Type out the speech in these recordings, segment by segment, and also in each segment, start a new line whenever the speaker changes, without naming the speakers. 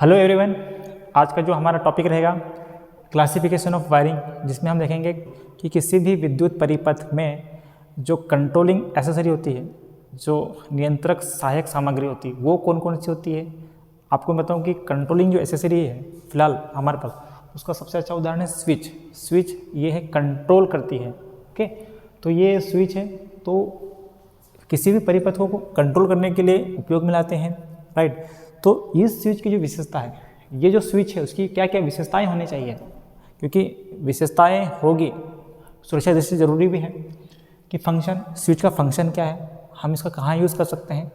Hello everyone, आज का जो हमारा टॉपिक रहेगा क्लासिफिकेशन ऑफ वायरिंग, जिसमें हम देखेंगे कि किसी भी विद्युत परिपथ में जो कंट्रोलिंग एसेसरी होती है, जो नियंत्रक सहायक सामग्री होती है, वो कौन कौन सी होती है। आपको बताऊं कि कंट्रोलिंग जो एसेसरी है फिलहाल हमारे पास, उसका सबसे अच्छा उदाहरण है स्विच। स्विच ये है कंट्रोल करती है। ओके, तो ये स्विच है, तो किसी भी परिपथ को कंट्रोल करने के लिए उपयोग में लाते हैं, राइट। तो इस स्विच की जो विशेषता है, ये जो स्विच है उसकी क्या क्या विशेषताएं होनी चाहिए, क्योंकि विशेषताएं होगी सुरक्षा दृष्टि से जरूरी भी है कि फंक्शन, स्विच का फंक्शन क्या है, हम इसका कहाँ यूज़ कर सकते हैं,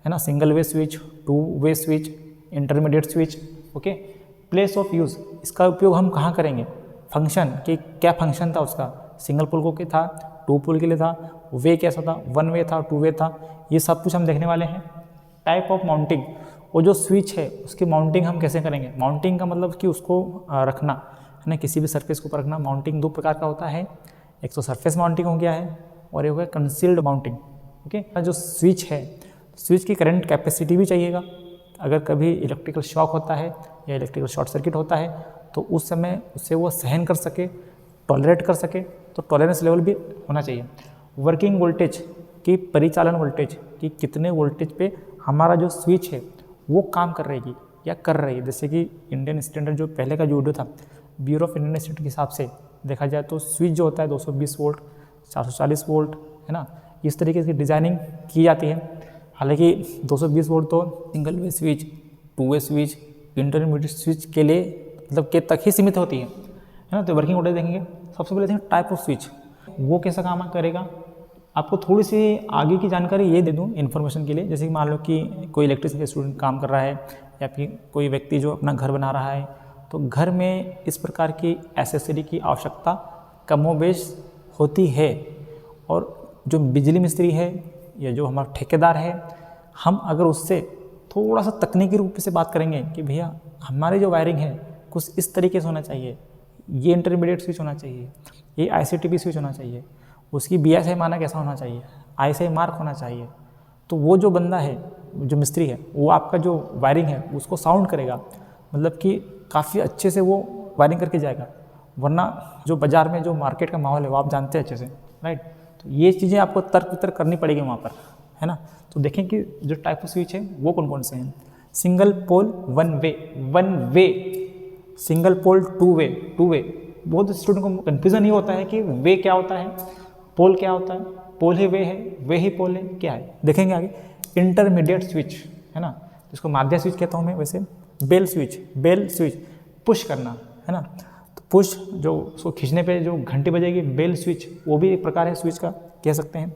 है ना। Single way switch, to way switch, intermediate switch. Okay, place of use, इसका उपयोग हम कहाँ करेंगे, फंक्शन कि क्या फंक्शन था उसका, सिंगल पोल को क्या था, टू पोल के लिए था, वे कैसा था, वन वे था, टू वे था, ये सब कुछ हम देखने वाले हैं। टाइप ऑफ माउंटिंग, वो जो स्विच है उसकी माउंटिंग हम कैसे करेंगे। माउंटिंग का मतलब कि उसको रखना है ना, किसी भी सरफेस के ऊपर रखना। माउंटिंग दो प्रकार का होता है, एक तो सरफेस माउंटिंग हो गया है और एक हो गया कंसील्ड माउंटिंग। ओके, जो स्विच है, स्विच की करंट कैपेसिटी भी चाहिएगा। अगर कभी इलेक्ट्रिकल शॉक होता है या इलेक्ट्रिकल शॉर्ट सर्किट होता है तो उस समय उससे वो सहन कर सके, टॉलरेट कर सके, तो टॉलरेंस लेवल भी होना चाहिए। वर्किंग वोल्टेज की, परिचालन वोल्टेज की, कितने वोल्टेज पे हमारा जो स्विच है वो काम कर रही है या कर रही है। जैसे कि इंडियन स्टैंडर्ड जो पहले का जो वीडियो था, ब्यूरो ऑफ इंडियन स्टैंडर्ड के हिसाब से देखा जाए तो स्विच जो होता है 220 वोल्ट, 440 वोल्ट, है ना, इस तरीके की डिज़ाइनिंग की जाती है। हालांकि 220 वोल्ट तो single way switch, to way switch, intermediate switch के लिए मतलब के तक ही सीमित होती है ना। तो वर्किंग वोल्टेज देखेंगे। सबसे पहले देखेंगे टाइप ऑफ स्विच, वो कैसा काम करेगा। आपको थोड़ी सी आगे की जानकारी ये दे दूं इन्फॉर्मेशन के लिए। जैसे कि मान लो कि कोई इलेक्ट्रिसिटी स्टूडेंट काम कर रहा है या फिर कोई व्यक्ति जो अपना घर बना रहा है, तो घर में इस प्रकार की एसेसरी की आवश्यकता कमोबेश होती है। और जो बिजली मिस्त्री है या जो हमारा ठेकेदार है, हम अगर उससे थोड़ा सा तकनीकी रूप से बात करेंगे कि भैया हमारी जो वायरिंग है कुछ इस तरीके से होना चाहिए, ये इंटरमीडिएट स्विच होना चाहिए, ये ICTP स्विच होना चाहिए, उसकी BSI मानक कैसा होना चाहिए, ISI मार्क होना चाहिए, तो वो जो बंदा है, जो मिस्त्री है, वो आपका जो वायरिंग है उसको साउंड करेगा, मतलब कि काफ़ी अच्छे से वो वायरिंग करके जाएगा। वरना जो बाज़ार में जो मार्केट का माहौल है वो आप जानते हैं अच्छे से, राइट। तो ये चीज़ें आपको तर्क वितर्क करनी पड़ेगी वहाँ पर, है ना। तो देखें कि जो टाइप ऑफ स्विच है वो कौन कौन से हैं। Single pole one way, single pole two way. बहुत स्टूडेंट को कन्फ्यूज़न ये होता है कि वे क्या होता है, पोल क्या होता है, पोल ही वे है, वे ही पोल है, क्या है, देखेंगे आगे। इंटरमीडिएट स्विच, है ना, जिसको माध्य स्विच कहता हूँ मैं, वैसे बेल स्विच पुश करना, है ना। तो पुश जो उसको खींचने पे जो घंटी बजेगी, बेल स्विच, वो भी एक प्रकार है स्विच का, कह सकते हैं।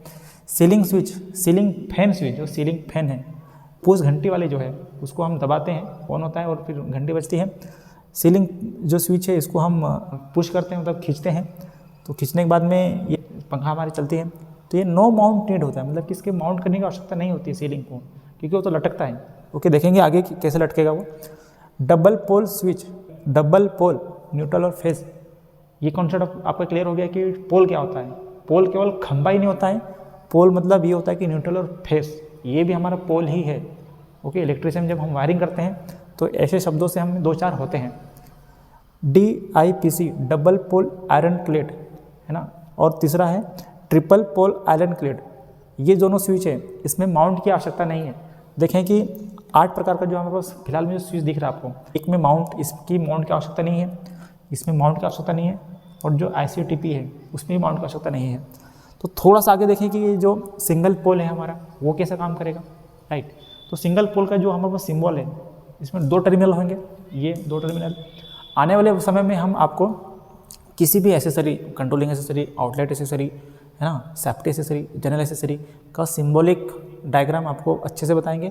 Ceiling switch, ceiling fan switch, जो सीलिंग फैन है, पुश घंटी वाली जो है उसको हम दबाते हैं, ऑन होता है और फिर घंटी बजती है। सीलिंग जो स्विच है इसको हम पुश करते हैं, मतलब खींचते हैं, तो खींचने के बाद में ये पंखा हमारी चलती है। तो ये नो माउंट नीड होता है, मतलब कि इसके माउंट करने की आवश्यकता नहीं होती है सीलिंग को, क्योंकि वो तो लटकता है। ओके, देखेंगे आगे कि कैसे लटकेगा वो। Double pole switch, double pole, neutral और फेज, ये कॉन्सेप्ट आपका क्लियर हो गया कि पोल क्या होता है। पोल केवल खंबा ही नहीं होता है, पोल मतलब ये होता है कि न्यूट्रल और फेज, ये भी हमारा पोल ही है। ओके, इलेक्ट्रिशियन जब हम वायरिंग करते हैं तो ऐसे शब्दों से हम 2-4 होते हैं। DIPC, double pole iron clad, है ना, और तीसरा है ट्रिपल पोल आयरन क्लेड। ये दोनों स्विच है, इसमें माउंट की आवश्यकता नहीं है। देखें कि 8 प्रकार का जो हमारे पास फिलहाल में जो स्विच दिख रहा है आपको, एक में माउंट, इसकी माउंट की आवश्यकता नहीं है, इसमें माउंट की आवश्यकता नहीं है, और जो ICTP है उसमें भी माउंट की आवश्यकता नहीं है। तो थोड़ा सा आगे देखें कि जो सिंगल पोल है हमारा, वो कैसे काम करेगा, राइट। तो सिंगल पोल का जो हमारे पास सिंबल है, इसमें 2 टर्मिनल होंगे, ये 2 टर्मिनल। आने वाले समय में हम आपको किसी भी accessory, controlling accessory, outlet accessory, है ना, सेफ्टी एसेसरी, जनरल एसेसरी का सिंबॉलिक डायग्राम आपको अच्छे से बताएंगे,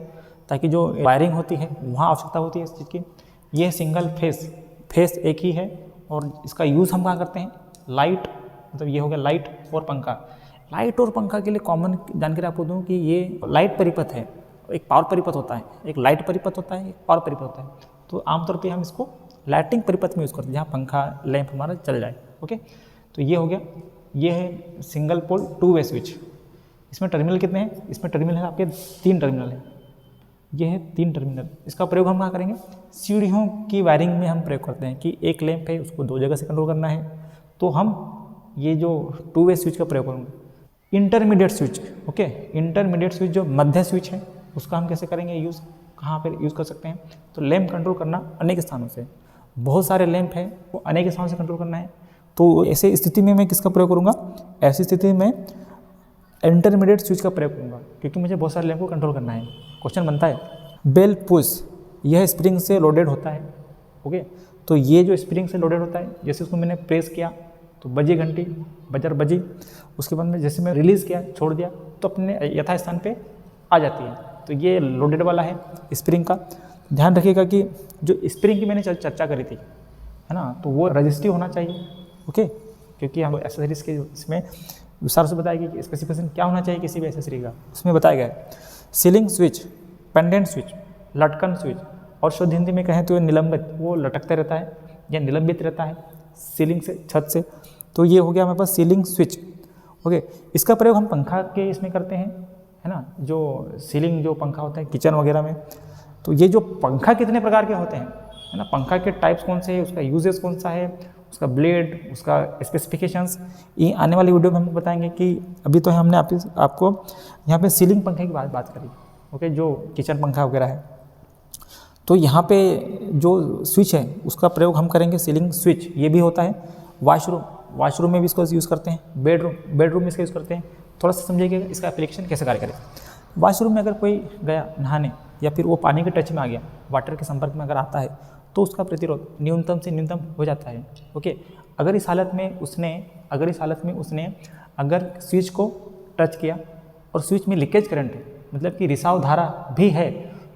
ताकि जो वायरिंग होती है वहाँ आवश्यकता होती है इस चीज़ की। ये सिंगल फेस एक ही है, और इसका यूज़ हम कहाँ करते हैं, लाइट, मतलब ये हो गया लाइट और पंखा। लाइट और पंखा के लिए कॉमन जानकारी आपको दूँ कि ये लाइट परिपथ है, एक पावर परिपथ होता है, एक लाइट परिपथ होता है, एक पावर परिपथ होता है। तो आमतौर पर हम इसको लाइटिंग परिपथ में यूज़ करते हैं, जहाँ पंखा लैंप हमारा चल जाए। ओके, तो ये हो गया, ये है single pole two way switch. इसमें टर्मिनल कितने हैं, इसमें टर्मिनल है आपके 3 टर्मिनल है, ये है 3 टर्मिनल। इसका प्रयोग हम कहाँ करेंगे, सीढ़ियों की वायरिंग में हम प्रयोग करते हैं कि एक लैंप है उसको 2 जगह से कंट्रोल करना है, तो हम ये जो 2 वे स्विच का प्रयोग करेंगे। Intermediate switch, okay, intermediate switch जो मध्य स्विच है उसका हम कैसे करेंगे यूज़, कहाँ पर यूज़ कर सकते हैं। तो लैंप कंट्रोल करना अनेक स्थानों से, बहुत सारे लैंप हैं वो अनेक स्थानों से कंट्रोल करना है, तो ऐसे स्थिति में मैं किसका प्रयोग करूँगा, ऐसी स्थिति में इंटरमीडिएट स्विच का प्रयोग करूँगा क्योंकि मुझे बहुत सारे लैंप को कंट्रोल करना है। क्वेश्चन बनता है बेल पुश, यह स्प्रिंग से लोडेड होता है, ओके, तो ये जो स्प्रिंग से लोडेड होता है, जैसे उसको मैंने प्रेस किया तो बजी घंटी, बजर बजी, उसके बाद में जैसे मैं रिलीज़ किया, छोड़ दिया तो अपने यथास्थान पे आ जाती है। तो ये लोडेड वाला है स्प्रिंग का। ध्यान रखिएगा कि जो स्प्रिंग की मैंने चर्चा करी थी, है ना, तो वो रजिस्टिव होना चाहिए, ओके, क्योंकि हम एसेसरीज के इसमें विस्तार से बताया कि स्पेसिफिकेशन क्या होना चाहिए किसी भी एसेसरी का, उसमें बताया गया है। सीलिंग स्विच, पेंडेंट स्विच, लटकन स्विच, और शुद्ध हिंदी में कहें तो निलंबित, वो लटकते रहता है या निलंबित रहता है सीलिंग से, छत से, तो ये हो गया हमारे पास सीलिंग स्विच, ओके। इसका प्रयोग हम पंखा के इसमें करते हैं, है ना, जो सीलिंग जो पंखा होता है किचन वगैरह में। तो ये जो पंखा कितने प्रकार के होते हैं, है ना, पंखा के टाइप्स कौन से हैं, उसका यूजेस कौन सा है, उसका ब्लेड, उसका स्पेसिफिकेशंस, ये आने वाली वीडियो में हम बताएंगे। कि अभी तो हमने आपको यहाँ पे सीलिंग पंखे की बात करी, ओके, जो किचन पंखा वगैरह है। तो यहाँ पे जो स्विच है उसका प्रयोग हम करेंगे सीलिंग स्विच, ये भी होता है। वॉशरूम में भी इसको यूज़ करते हैं। बेडरूम में इसका यूज़ करते हैं। थोड़ा सा समझिएगा इसका एप्लीकेशन कैसे कार्य करेगा। वॉशरूम में अगर कोई गया नहाने या फिर वो पानी के टच में आ गया, वाटर के संपर्क में अगर आता है, तो उसका प्रतिरोध न्यूनतम से न्यूनतम हो जाता है, ओके। अगर इस हालत में उसने अगर स्विच को टच किया और स्विच में लीकेज करंट है, मतलब कि रिसाव धारा भी है,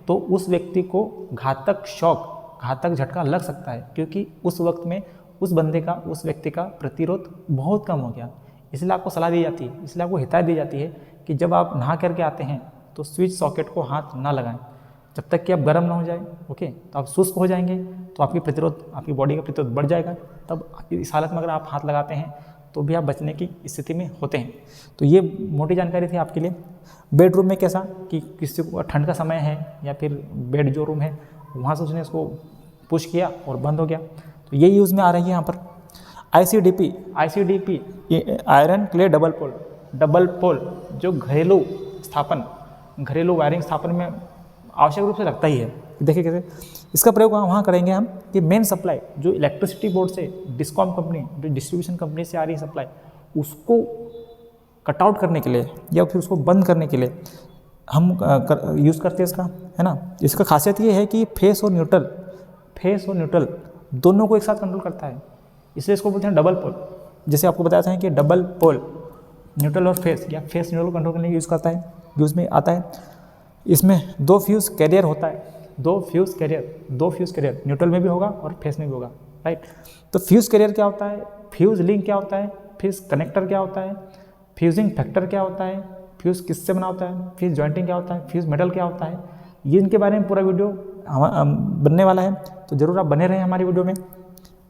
तो उस व्यक्ति को घातक शॉक, घातक झटका लग सकता है, क्योंकि उस वक्त में उस व्यक्ति का प्रतिरोध बहुत कम हो गया। इसलिए आपको सलाह दी जाती है, इसलिए आपको हिदायत दी जाती है कि जब आप नहा करके आते हैं तो स्विच सॉकेट को हाथ ना लगाएं जब तक कि आप गर्म ना हो जाए, ओके। तो आप शुष्क हो जाएंगे तो आपकी बॉडी का प्रतिरोध बढ़ जाएगा। तब इस हालत में अगर आप हाथ लगाते हैं तो भी आप बचने की स्थिति में होते हैं। तो ये मोटी जानकारी थी आपके लिए। बेडरूम में कैसा कि किसी को ठंड का समय है या फिर बेड जो रूम है वहाँ से उसने इसको पुश किया और बंद हो गया, तो ये यूज़ में आ रही है यहाँ पर। ICDP iron clad double pole जो घरेलू वायरिंग स्थापन में आवश्यक रूप से लगता ही है। देखिए कैसे इसका प्रयोग वहाँ करेंगे हम कि मेन सप्लाई जो इलेक्ट्रिसिटी बोर्ड से डिस्कॉम कंपनी, जो डिस्ट्रीब्यूशन कंपनी से आ रही है सप्लाई, उसको कट आउट करने के लिए या फिर उसको बंद करने के लिए हम यूज़ करते हैं इसका, है ना। इसका खासियत ये है कि फेस और न्यूट्रल दोनों को एक साथ कंट्रोल करता है, इसलिए इसको बोलते हैं डबल पोल। जैसे आपको बताया था कि डबल पोल न्यूट्रल और फेस या फेस न्यूट्रल कंट्रोल करने के यूज़ में आता है। इसमें 2 फ्यूज़ कैरियर होता है, 2 फ्यूज़ कैरियर न्यूट्रल में भी होगा और फेस में भी होगा, राइट। तो फ्यूज़ कैरियर क्या होता है, फ्यूज़ लिंक क्या होता है, फ्यूज़ कनेक्टर क्या होता है, फ्यूजिंग फैक्टर क्या होता है, फ्यूज़ किससे बना होता है, फ्यूज़ जॉइंटिंग क्या होता है, फ्यूज़ मेटल क्या होता है, ये इनके बारे में पूरा वीडियो बनने वाला है। तो ज़रूर आप बने रहें हमारी वीडियो में,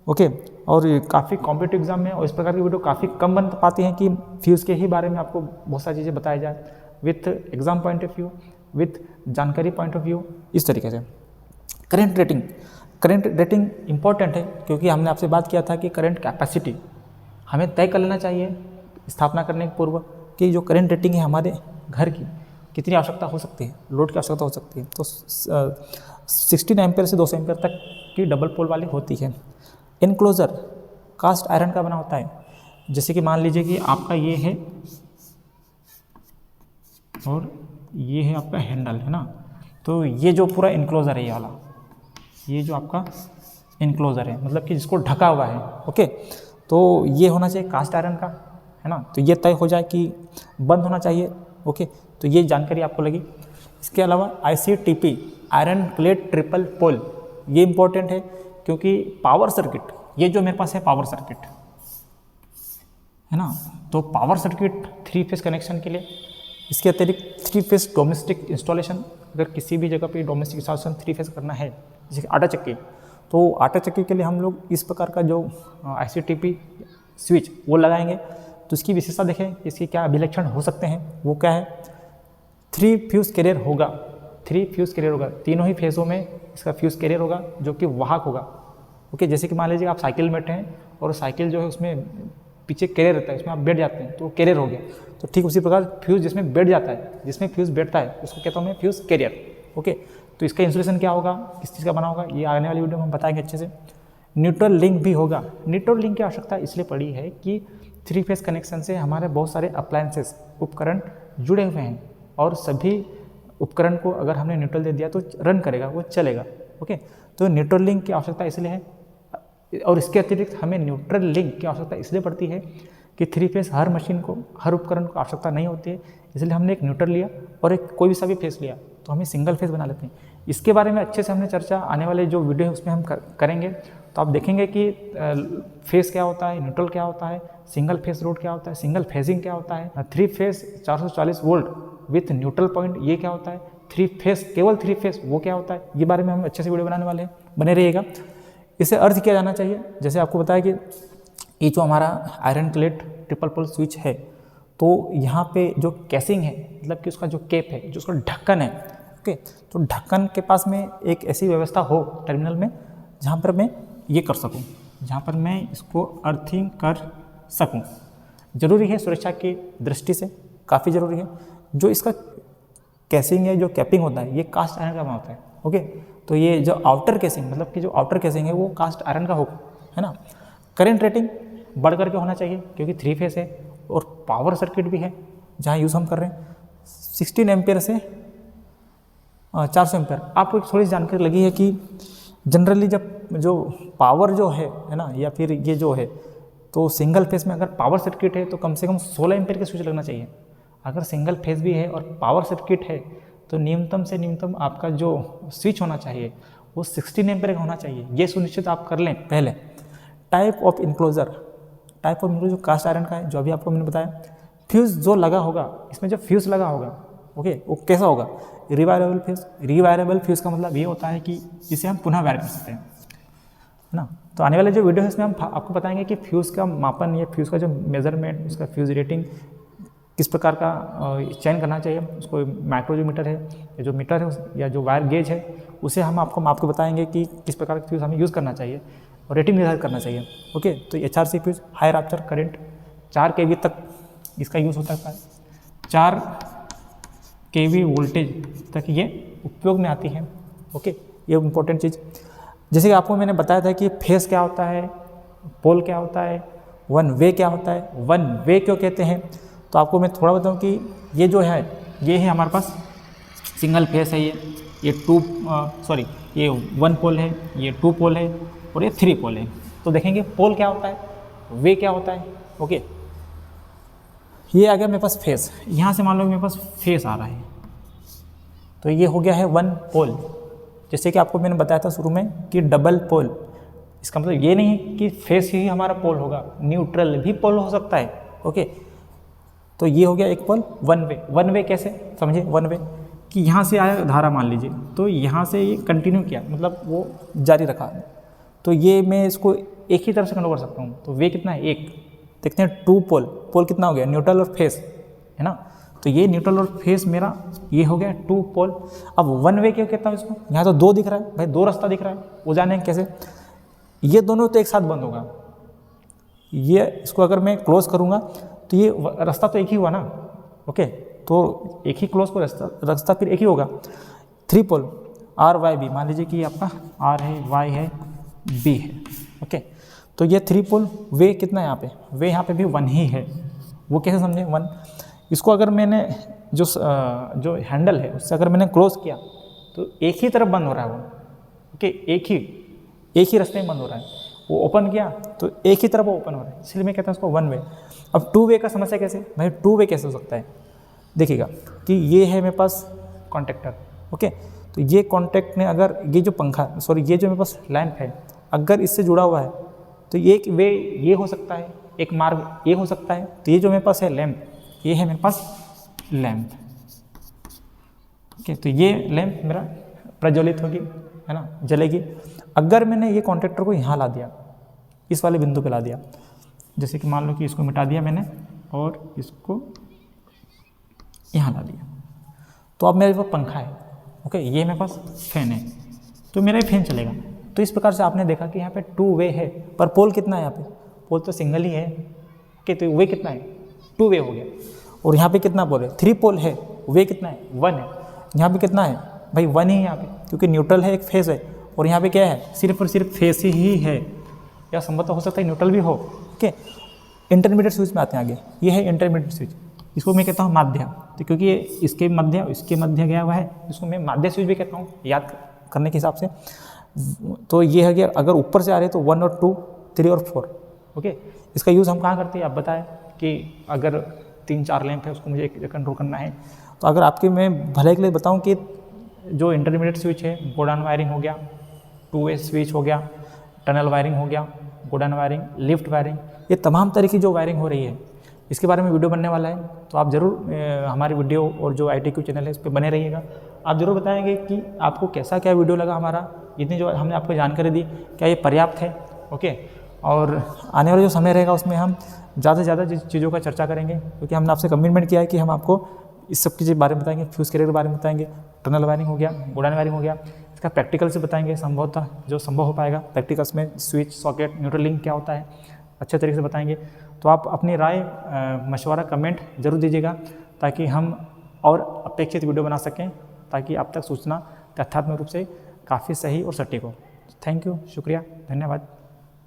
ओके। और काफ़ी कॉम्पिटिटिव एग्जाम में और इस प्रकार की वीडियो काफ़ी कम बन पाती हैं कि फ्यूज़ के ही बारे में आपको बहुत सारी चीज़ें बताई जाए with exam point of view, with जानकारी पॉइंट ऑफ व्यू, इस तरीके से। करंट रेटिंग इंपॉर्टेंट है क्योंकि हमने आपसे बात किया था कि करंट कैपेसिटी हमें तय कर लेना चाहिए स्थापना करने के पूर्व कि जो करंट रेटिंग है हमारे घर की कितनी आवश्यकता हो सकती है, लोड की आवश्यकता हो सकती है। तो 16 एम्पेयर से 200 एम्पेयर तक की डबल पोल वाली होती है। इनक्लोजर कास्ट आयरन का बना होता है। जैसे कि मान लीजिए कि आपका ये है और ये है आपका हैंडल, है ना, तो ये जो पूरा इनक्लोजर है, ये वाला, ये जो आपका इनक्लोजर है मतलब कि जिसको ढका हुआ है, ओके। तो ये होना चाहिए कास्ट आयरन का, है ना। तो ये तय हो जाए कि बंद होना चाहिए, ओके। तो ये जानकारी आपको लगी। इसके अलावा ICTP iron clad triple pole, ये इंपॉर्टेंट है क्योंकि पावर सर्किट, ये जो मेरे पास है पावर सर्किट, है ना, तो पावर सर्किट 3 फेज कनेक्शन के लिए, इसके अतिरिक्त 3 फेज डोमेस्टिक इंस्टॉलेशन, अगर किसी भी जगह पे डोमेस्टिक इंस्टॉलेशन 3 फेज करना है, जैसे आटा चक्की, तो आटा चक्की के लिए हम लोग इस प्रकार का जो ICTP स्विच वो लगाएंगे। तो इसकी विशेषता देखें, इसके क्या अभिलक्षण हो सकते हैं, वो क्या है। 3 फ्यूज़ कैरियर होगा, 3 फ्यूज़ कैरियर होगा, तीनों ही फेज़ों में इसका फ्यूज़ कैरियर होगा जो कि वाहक होगा। ओके, जैसे कि मान लीजिए आप साइकिल में बैठे हैं और साइकिल जो है उसमें पीछे कैरियर रहता है, उसमें आप बैठ जाते हैं तो कैरियर हो गया। तो ठीक उसी प्रकार फ्यूज़ जिसमें बैठ जाता है, जिसमें फ्यूज़ बैठता है उसको कहता हूँ मैं फ्यूज़ कैरियर। ओके, तो इसका इंसुलेशन क्या होगा, किस चीज़ का बना होगा, ये आने वाली वीडियो में हम बताएंगे अच्छे से। न्यूट्रल लिंक भी होगा। न्यूट्रल लिंक की आवश्यकता इसलिए पड़ी है कि 3 फेज़ कनेक्शन से हमारे बहुत सारे अप्लायंसेस उपकरण जुड़े हुए हैं और सभी उपकरण को अगर हमने न्यूट्रल दे दिया तो रन करेगा, वो चलेगा। ओके, तो न्यूट्रल लिंक की आवश्यकता इसलिए है और इसके अतिरिक्त हमें न्यूट्रल लिंक की आवश्यकता इसलिए पड़ती है कि 3 फेज़ हर मशीन को, हर उपकरण को आवश्यकता नहीं होती है, इसलिए हमने एक न्यूट्रल लिया और एक कोई भी सा भी फेज़ लिया तो हमें सिंगल फेज़ बना लेते हैं। इसके बारे में अच्छे से हमने चर्चा आने वाले जो वीडियो है उसमें हम करेंगे। तो आप देखेंगे कि फेज़ क्या होता है, न्यूट्रल क्या होता है, सिंगल फेज़ रोड क्या होता है, सिंगल फेजिंग क्या होता है, 3 phase 440 volt with neutral point ये क्या होता है, 3 फेज़ केवल 3 फेज़ वो क्या होता है, ये बारे में हम अच्छे से वीडियो बनाने वाले हैं, बने रहिएगा। इसे अर्थ किया जाना चाहिए, जैसे आपको बताया कि ये जो हमारा iron clad triple pole switch है तो यहाँ पे जो कैसिंग है, मतलब कि उसका जो कैप है, जो उसका ढक्कन है, ओके, तो ढक्कन के पास में एक ऐसी व्यवस्था हो टर्मिनल में जहाँ पर मैं ये कर सकूँ, जहाँ पर मैं इसको अर्थिंग कर सकूँ। ज़रूरी है, सुरक्षा की दृष्टि से काफ़ी ज़रूरी है। जो इसका कैसिंग है, जो कैपिंग होता है, ये कास्ट आयरन का बना होता है। ओके, तो ये जो आउटर कैसिंग, मतलब कि जो आउटर कैसिंग है वो कास्ट आयरन का होगा, है ना। करंट रेटिंग बढ़ करके होना चाहिए क्योंकि 3 फेज़ है और पावर सर्किट भी है जहाँ यूज़ हम कर रहे हैं। 16 एम्पियर से 400 एम्पियर। आपको एक थोड़ी सी जानकारी लगी है कि जनरली जब जो पावर जो है ना, या फिर ये जो है, तो सिंगल फेज़ में अगर पावर सर्किट है तो कम से कम 16 एम्पियर के स्विच लगना चाहिए। अगर सिंगल फेज़ भी है और पावर सर्किट है तो न्यूनतम से न्यूनतम आपका जो स्विच होना चाहिए वो 16 एम्पियर का होना चाहिए। ये सुनिश्चित आप कर लें पहले। Type of enclosure, type of enclosure जो कास्ट आयरन का है, जो अभी आपको मैंने बताया। फ्यूज़ जो लगा होगा, इसमें जो फ्यूज़ लगा होगा, ओके, वो कैसा होगा, रिवायरेबल फ्यूज़। रिवायरेबल फ्यूज़ का मतलब ये होता है कि जिसे हम पुनः वायर कर सकते हैं, है ना। तो आने वाले जो वीडियो है इसमें हम आपको बताएंगे कि फ्यूज़ का मापन या फ्यूज़ का जो मेजरमेंट, उसका फ्यूज़ रेटिंग किस प्रकार का चयन करना चाहिए। उसको माइक्रो जो मीटर है या जो मीटर है या जो वायर गेज है उसे हम आपको माप के बताएंगे कि किस प्रकार का फ्यूज़ हमें यूज़ करना चाहिए और रेटिंग निर्धारित करना चाहिए। ओके, तो HRC fuse high rapture current 4 kV तक इसका यूज़ होता है। 4 kV वोल्टेज तक ये उपयोग में आती है। ओके, ये इम्पोर्टेंट चीज़। जैसे कि आपको मैंने बताया था कि फेज़ क्या होता है, पोल क्या होता है, वन वे क्या होता है। वन वे क्यों कहते हैं, तो आपको मैं थोड़ा बताऊं कि ये जो है, ये है हमारे पास सिंगल फेस है, ये ये 1 पोल है, ये 2 पोल है और ये 3 पोल है। तो देखेंगे पोल क्या होता है, वे क्या होता है। ओके, ये आ गया मेरे पास फेस। यहाँ से मान लो मेरे पास फेस आ रहा है तो ये हो गया है 1 पोल। जैसे कि आपको मैंने बताया था शुरू में कि डबल पोल, इसका मतलब ये नहीं कि फेस ही हमारा पोल होगा, न्यूट्रल भी पोल हो सकता है। ओके, तो ये हो गया एक पोल। वन वे, वन वे कैसे समझे, वन वे कि यहाँ से आया धारा मान लीजिए, तो यहाँ से ये कंटिन्यू किया, मतलब वो जारी रखा, तो ये मैं इसको एक ही तरफ से कंट्रोल कर सकता हूँ। तो वे कितना है, एक। देखते हैं 2 पोल, पोल कितना हो गया, न्यूट्रल और फेस, है ना। तो ये न्यूट्रल और फेस मेरा ये हो गया 2 पोल। अब वन वे क्यों कहता हूँ इसको, यहाँ तो 2 दिख रहा है भाई, 2 रास्ता दिख रहा है, वो जाने कैसे। ये दोनों तो एक साथ बंद होगा, ये इसको अगर मैं क्लोज करूँगा तो ये रास्ता तो एक ही हुआ ना। ओके, तो एक ही क्लोज को रास्ता फिर एक ही होगा। 3 पोल आर वाई बी, मान लीजिए कि आपका आर है, वाई है, बी है। ओके, तो ये 3 पोल। वे कितना है यहाँ पे, वे यहाँ पे भी 1 ही है। वो कैसे समझे, 1। इसको अगर मैंने जो हैंडल है उससे अगर मैंने क्लोज किया तो एक ही तरफ बंद हो रहा है वो। ओके, एक ही रास्ते में बंद हो रहा है। वो ओपन किया तो एक ही तरफ वो ओपन हो रहा है, इसलिए मैं कहता हूँ उसको 1 वे। अब 2 वे का समस्या कैसे भाई, 2 वे कैसे हो सकता है, देखिएगा कि ये है मेरे पास कॉन्टेक्टर। ओके, तो ये कॉन्टेक्ट ने अगर ये जो ये जो मेरे पास लैंप है अगर इससे जुड़ा हुआ है तो एक वे ये हो सकता है, एक मार्ग ये हो सकता है। तो ये जो मेरे पास है लैंप, ये है मेरे पास लैंप। ओके, तो ये लैंप मेरा प्रज्वलित होगी, है ना, जलेगी। अगर मैंने ये कॉन्टेक्टर को यहाँ ला दिया, इस वाले बिंदु पे ला दिया, जैसे कि मान लो कि इसको मिटा दिया मैंने और इसको यहाँ ला दिया, तो अब मेरे पास पंखा है। ओके, ये मेरे पास फैन है तो मेरा ही फैन चलेगा। तो इस प्रकार से आपने देखा कि यहाँ पे 2 वे है, पर पोल कितना है यहाँ पे, पोल तो सिंगल ही है। ओके, तो वे कितना है, 2 वे हो गया। और यहाँ पे कितना पोल है, 3 पोल है, वे कितना है, 1 है। यहाँ पे कितना है भाई, 1 ही है यहाँ पे, क्योंकि न्यूट्रल है, एक फेस है। और यहाँ पे क्या है, सिर्फ और सिर्फ फेस ही है, या संभवतः हो सकता है न्यूट्रल भी हो। ओके, इंटरमीडिएट स्विच में आते हैं आगे। ये है इंटरमीडिएट स्विच, इसको मैं कहता हूँ माध्य। तो क्योंकि ये इसके मध्य गया हुआ है, इसको मैं माध्य स्विच भी कहता हूँ, याद करने के हिसाब से। तो ये है कि अगर ऊपर से आ रहे तो 1 और 2, 3 और 4। ओके, इसका यूज़ हम कहाँ करते हैं, आप बताएं कि अगर 3-4 लैंप है, उसको मुझे एक कंट्रोल करना है। तो अगर आपके मैं भले के लिए बताऊँ कि जो इंटरमीडिएट स्विच है, गोडाउन वायरिंग हो गया, 2 वे स्विच हो गया, टनल वायरिंग हो गया, गोडाउन वायरिंग, लिफ्ट वायरिंग, ये तमाम तरह की जो वायरिंग हो रही है, इसके बारे में वीडियो बनने वाला है। तो आप ज़रूर हमारी वीडियो और जो ITQ चैनल है, इस पर बने रहिएगा। आप ज़रूर बताएंगे कि आपको कैसा क्या वीडियो लगा हमारा, इतनी जो हमने आपको जानकारी दी, क्या ये पर्याप्त है। ओके, और आने वाला जो समय रहेगा उसमें हम ज़्यादा से ज़्यादा चीज़ों का चर्चा करेंगे, क्योंकि हमने आपसे कमिटमेंट किया है कि हम आपको इस सब के बारे में बताएंगे, फ्यूज़ कैरियर के बारे में बताएंगे, टनल वायरिंग हो गया, गोडाउन वायरिंग हो गया, इसका प्रैक्टिकल से बताएंगे, संभवतः जो संभव हो पाएगा प्रैक्टिकल्स में स्विच, सॉकेट, न्यूट्रल लिंक क्या होता है, अच्छे तरीके से बताएंगे। तो आप अपनी राय, मशवरा, कमेंट जरूर दीजिएगा, ताकि हम और अपेक्षित वीडियो बना सकें, ताकि आप तक सूचना तथ्यात्मक रूप से काफ़ी सही और सटीक हो। थैंक यू, शुक्रिया, धन्यवाद।